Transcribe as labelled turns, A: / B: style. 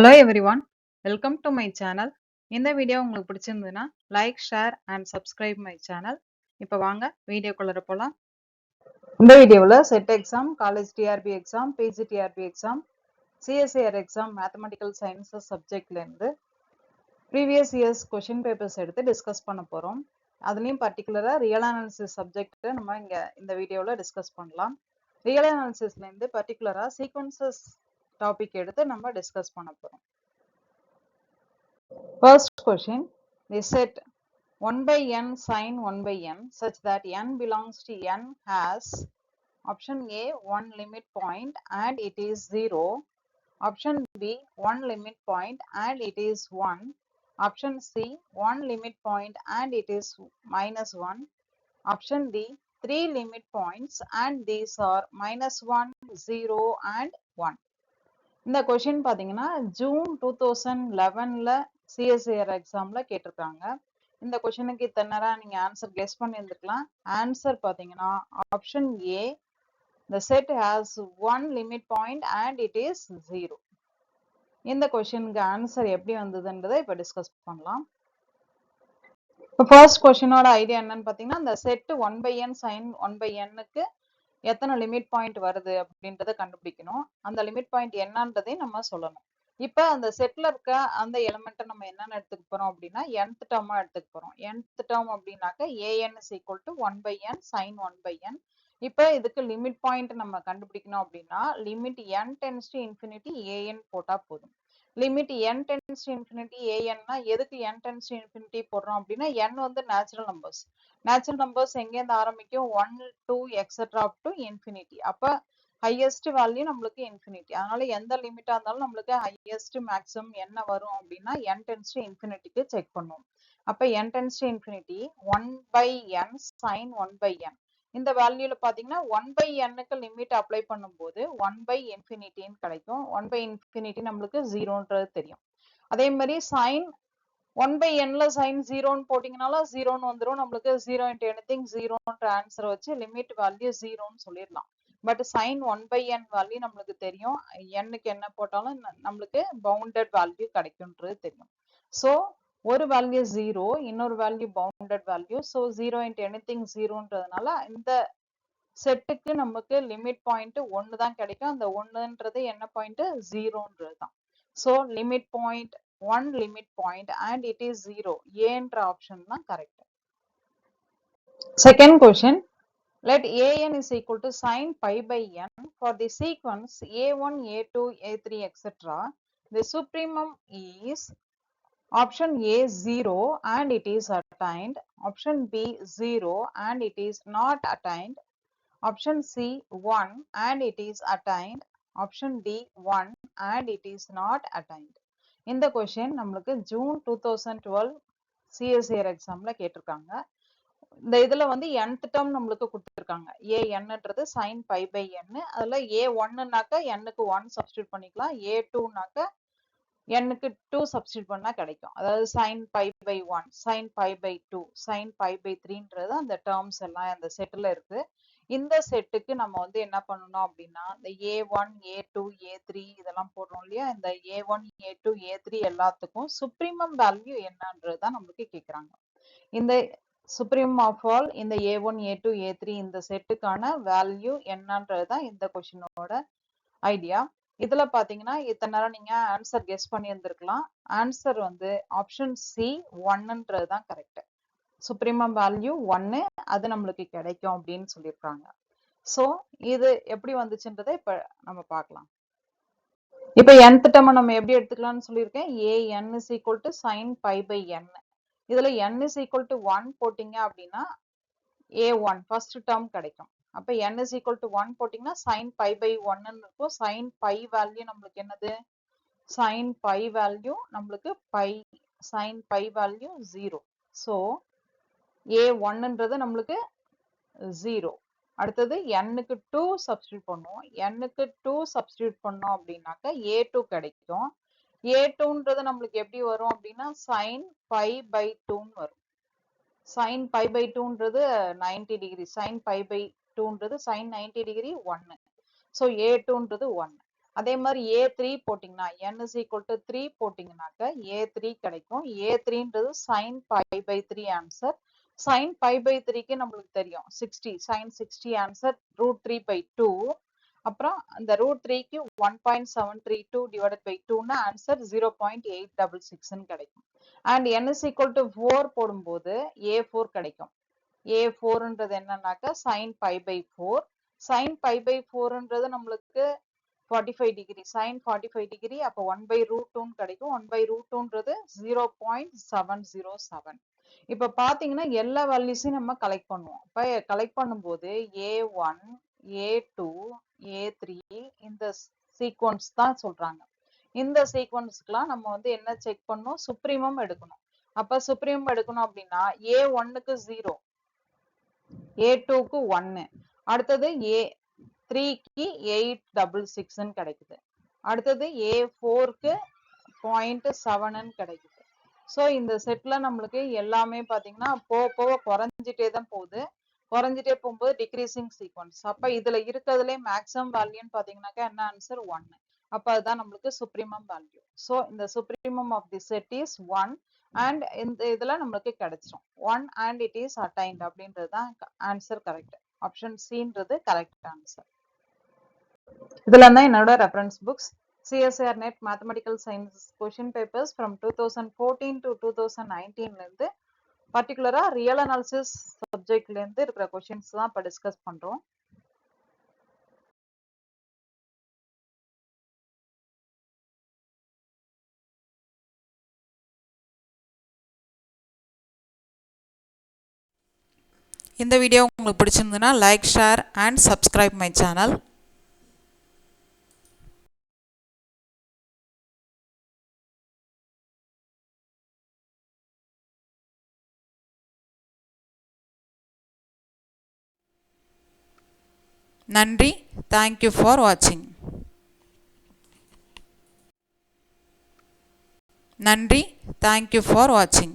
A: Hello everyone, welcome to my channel. இந்த video உங்களுக்கு பிடிச்சிருந்ததுன்னா like, share and subscribe my channel. இப்போ வாங்க வீடியோக்குள்ள போலாம். இந்த வீடியோவில் SET exam, college TRB exam, PG TRB exam, CSIR exam, mathematical sciences சப்ஜெக்ட்லேருந்து ப்ரீவியஸ் இயர்ஸ் கொஷின் பேப்பர்ஸ் எடுத்து டிஸ்கஸ் பண்ண போகிறோம். அதுலேயும் பர்டிகுலராக ரியல் அனாலிசிஸ் சப்ஜெக்ட் நம்ம இந்த வீடியோவில் டிஸ்கஸ் பண்ணலாம். ரியல் அனாலிசிஸ்லேருந்து பர்டிகுலராக சீக்வன்சஸ் டாபிக் எடுத்து நம்ம டிஸ்கஸ் பண்ண போகிறோம். First question, the set 1 by n sin 1 by n such that n belongs to n has option A 1 limit point and it is 0, option B 1 limit point and it is 1, option C 1 limit point and it is minus 1, option D 3 limit points and these are minus 1, 0 and 1. இந்த question பார்த்தீங்கன்னா June 2011ல CSIR எக்ஸாம்ல கேட்டிருக்காங்க. இந்த கொஷனுக்கு இத்தனை நேரம் நீங்க answer guess பண்ணியிருந்துக்கலாம். Answer பார்த்தீங்கன்னா option A, the set has one limit point and it is 0. இந்த கொஷனுக்கு ஆன்சர் எப்படி வந்ததுன்றதை இப்போ டிஸ்கஸ் பண்ணலாம். இப்போ ஃபர்ஸ்ட் கொஷினோட ஐடியா என்னன்னு பார்த்தீங்கன்னா, இந்த set 1 by n sin 1 by n-க்கு எத்தனை லிமிட் பாயிண்ட் வருது அப்படின்றத கண்டுபிடிக்கணும். அந்த லிமிட் பாயிண்ட் என்னன்றதையும் நம்ம சொல்லணும். இப்ப அந்த செட்ல இருக்க அந்த எலிமெண்ட்டை நம்ம என்னன்னு எடுத்துக்க போறோம் அப்படின்னா nth டேர்மா எடுத்துக்க போறோம். nth டேர்ம் அப்படின்னாக்க an is equal to 1 by n sin 1 by n. இப்ப இதுக்கு லிமிட் பாயிண்ட் நம்ம கண்டுபிடிக்கணும் அப்படின்னா limit n tends to infinity an போட்டா போதும். Limit n tends to infinity an-னா எதுக்கு n tends to infinity போடுறோம் அப்படின்னா n வந்து நேச்சுரல் நம்பர்ஸ். நேச்சுரல் நம்பர்ஸ் எங்கேருந்து ஆரம்பிக்கும் 1 2 எக்ஸெட்ரா அப் டு இன்ஃபினிட்டி. அப்ப ஹையஸ்ட் வேல்யூ நம்மளுக்கு இன்ஃபினிட்டி. அதனால எந்த லிமிட்டா இருந்தாலும் நம்மளுக்கு ஹையஸ்ட் மேக்ஸிமம் என்ன வரும் அப்படின்னா n tends to infinity check பண்ணுவோம். அப்ப n tends to infinity 1 by n sin 1 by n. இந்த வேல்யூல பாத்தீங்கன்னா 1 by n-க்கு லிமிட் அப்ளை பண்ணும்போது 1 by infinity-ன்னு கிடைக்கும். 1 by infinity நம்மளுக்கு 0ன்றது தெரியும். அதே மாதிரி sin 1 by n-ல sin 0ன்னு போட்டீங்கனாலும் 0ன்னு வந்துடும். நம்மளுக்கு 0 into anything 0ன்ற ஆன்சர் வச்சு லிமிட் வேல்யூ 0ன்னு சொல்லிடலாம். But sin 1 by n value நம்மளுக்கு தெரியும். n-க்கு என்ன போட்டாலும் நம்மளுக்கு பவுண்டட் வேல்யூ கிடைக்கும்ன்றது தெரியும். ஸோ ஒரு வேல்யூ 0, இன்னொரு value bounded value. So 0 into anything 0ன்றதுனால இந்த செட்டுக்கு நமக்கு லிமிட் பாயிண்ட் 1 தான் கிடைக்கும். அந்த 1ன்றது என்ன பாயிண்ட் 0ன்றது தான். So limit point 1 limit point and it is 0. A-ன்ற ஆப்ஷன் தான் correct. Second question, let an is equal to sin pi by n for the sequence a1, a2, a3, etc. The supremum is option A 0 and it is attained, option B 0 and it is not attained, option C 1 and it is attained, option D 1 and it is not attained. இந்த question நம்மளுக்கு June 2012 CSIR எக்ஸாம்ல கேட்டிருக்காங்க. இந்த இதுல வந்து nth term நம்மளுக்கு கொடுத்துருக்காங்க. ஏன்ன்றது sin pi by n. அதுல a1னாக்க n-க்கு 1 சப்ஸ்டியூட் பண்ணிக்கலாம். a2னாக்க n-க்கு 2 சப்ஸ்டியூட் பண்ணா கிடைக்கும். அதாவது sin pi by 1, sin pi by 2, sin pi by 3ன்றது அந்த டேர்ம்ஸ் எல்லாம் அந்த செட்ல இருக்கு. இந்த செட்டுக்கு நம்ம வந்து என்ன பண்ணணும் அப்படின்னா இந்த a1, a2, a3 இதெல்லாம் போடுறோம் இல்லையா, இந்த a1, a2, a3 எல்லாத்துக்கும் சுப்ரீமம் வேல்யூ என்னன்றதுதான் நம்மளுக்கு கேக்குறாங்க. இந்த சுப்ரீமம் ஆஃப் ஆல் இந்த a1, a2, a3 இந்த செட்டுக்கான வேல்யூ என்னன்றதுதான் இந்த கொஸ்டினோட ஐடியா. இதுல பாத்தீங்கன்னா இத்தனை நேரம் நீங்க ஆன்சர் கெஸ் பண்ணி இருந்திருக்கலாம். ஆன்சர் வந்து ஆப்ஷன் சி 1ன்றதுதான் கரெக்ட். சுப்ரீமம் வேல்யூ 1 அது நம்மளுக்கு கிடைக்கும் அப்படின்னு சொல்லியிருக்காங்க. சோ இது எப்படி வந்துச்சுன்றதை இப்ப நம்ம பார்க்கலாம். இப்ப nth டேர்ம் நம்ம எப்படி எடுத்துக்கலாம்னு சொல்லியிருக்கேன். an is equal to sin pi by n. இதுல n is equal to 1 போட்டீங்க அப்படின்னா a1 ஃபர்ஸ்ட் டேர்ம் கிடைக்கும். அப்ப n is equal to 1 போட்டீங்கன்னா sin pi by 1ன்னு இருக்கும். sin pi வேல்யூ நம்மளுக்கு என்னது, sin pi வேல்யூ நம்மளுக்கு pi, sin pi வேல்யூ 0. சோ a1ன்றது நம்மளுக்கு 0. அடுத்தது n-க்கு 2 சப்ஸ்டியூட் பண்ணுவோம். n-க்கு 2 சப்ஸ்டியூட் பண்ணோம் அப்படின்னாக்க a2 கிடைக்கும். a2ன்றது நம்மளுக்கு எப்படி வரும் அப்படின்னா sin pi by 2ன்னு வரும். sin pi by 2ன்றது 90 டிகிரி. sin pi by 2ன்றது sin 90 டிகிரி 1. ஸோ a2ன்றது 1. அதே மாதிரி a3 போட்டிங்கன்னா n is equal to 3 போட்டிங்கனாக்க a3 கிடைக்கும். a3ன்றது sin pi by 3 answer. sin pi by 3க்கு நம்மளுக்கு தெரியும் 60 sin 60 ஆன்சர் √3 by 2. அப்புறம் அந்த √3க்கு 1.732 divided by 2னா ஆன்சர் 0.866 கிடைக்கும். and n is equal to 4 போடும்போது a4 கிடைக்கும். a4ன்றது என்னன்னாக்க sin pi by 4. sin pi by 4ன்றது நம்மளுக்கு 45 டிகிரி sin 45 டிகிரி அப்போ 1 by √2 கிடைக்கும். 1 by √2ன்றது 0.707. இப்போ பாத்தீங்கன்னா எல்லா வேல்யூஸையும் நம்ம கலெக்ட் பண்ணுவோம். இப்போ கலெக்ட் பண்ணும்போது a1 a2 a3 இந்த சீக்வன்ஸ் தான் சொல்றாங்க. இந்த சீக்வன்ஸ்க்குலாம் நம்ம வந்து என்ன செக் பண்ணணும், சுப்ரீமம் எடுக்கணும். அப்ப சுப்ரீமம் எடுக்கணும் அப்படின்னா a1க்கு 0, a2க்கு 1, அடுத்தது a3க்கு 866 கிடைக்குது. அடுத்தது a4க்கு 0.7 கிடைக்குது. ஸோ இந்த செட்ல நம்மளுக்கு எல்லாமே பாத்தீங்கன்னா போக குறைஞ்சிட்டே தான் போகுது. குறைஞ்சிட்டே போகும்போது டிக்ரீசிங் சீக்வன்ஸ். அப்ப இதுல இருக்கிறதுலே மேக்ஸிமம் வேல்யூன்னு பாத்தீங்கன்னாக்கா என்ன ஆன்சர் 1. அப்ப அதுதான் நம்மளுக்கு சுப்ரீமம் வேல்யூ. ஸோ இந்த supremum of the set is 1 and இந்த இதுல நம்மளுக்கு கிடைச்சிரும் 1 அண்ட் இட் இஸ் அட்டைன்ட் அப்படின்றது தான் ஆன்சர் கரெக்ட். ஆப்ஷன் சின்றது கரெக்ட் ஆன்சர். இதுல தான் என்னோட reference books CSIR NET Mathematical Science question papers from 2014 to 2019 இருந்து பர்டிகுலரா ரியல் அனாலிசிஸ் சப்ஜெக்ட்ல இருந்து இருக்கிற கொஸ்டின்ஸ் தான் இப்ப டிஸ்கஸ் பண்றோம்.
B: இந்த வீடியோ உங்களுக்கு பிடிச்சிருந்ததுன்னா like, share and subscribe my channel. நன்றி. தேங்க்யூ ஃபார் வாட்சிங். நன்றி. தேங்க்யூ ஃபார் வாட்சிங்.